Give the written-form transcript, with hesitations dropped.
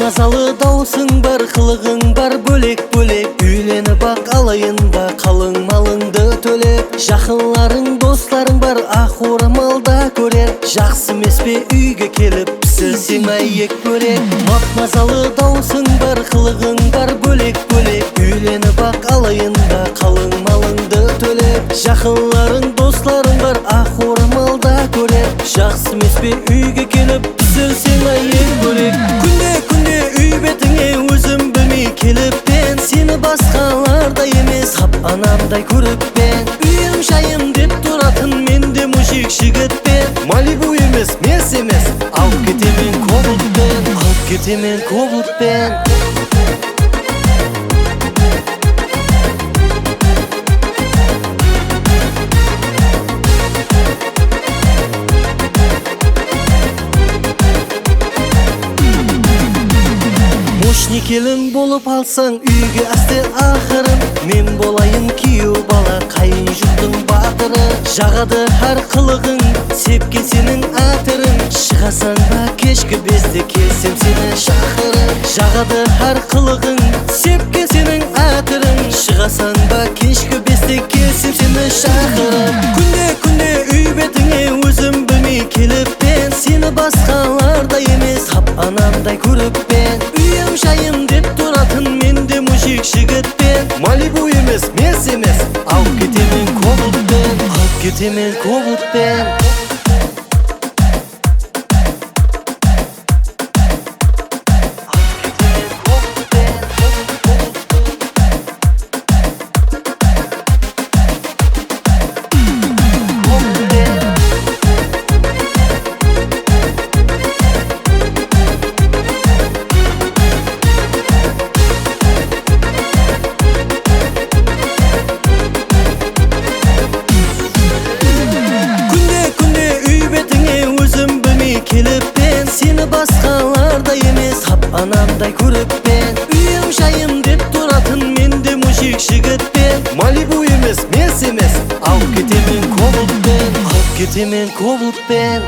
Назалы даусың бар, қылығың бар бөлек-бөлек. Үйленіп бақ алайында қалың малыңды төлеп. Жақынларың, достарың бар, ақ орамалда көрер. Жақсы емес пе үйге келіп пісірсең ек бөлек. Назалы даусың бар, қылығың бар бөлек-бөлек. Үйленіп бақ алайында қалың малыңды төлеп. Жақынларың, достарың бар, ақ орамалда көрер. Жақсы емес пе үйге келіп пісірсең ек бөлек. Күнде үй бетіңе өзім білмей келіп пен, сені басқалардай емес қап анамдай көріп пен. Үйім жайым деп тұратын менде мужик жігітпен. Малибу емес, мерс емес, алып кетемен кобылтпен, алып кетемен кобылтпен. Некелің болып алсаң үйге әсте ақырын. Мен болайын күйеу бала, қайын жұрттың батыры. Жағады әр қылығың, сепкен сенің әтірің. Шығасаң ба кешкі безде, келсем сені шақырып. Жағады әр қылығың, сепкен сенің әтірің. Шығасаң ба кешкі безде, келсем сені шақырып. Күнде үй бетіңе өзім білмей келіп пен, сені басқалардай емес қап анамдай көріп пен. Үйім жайым деп тұратын менде мужик жігітпен. Малибу емес, мерс емес, алып кетемен кобылтпен, алып кетемен кобылтпен. Келіп пен, сені басқалардай емес қап анамдай көріп пен. Үйім жайым деп тұратын менде мужик жігітпен. Малибу емес, мерс емес, алып кетемен кобылтпен, алып кетемен кобылтпен.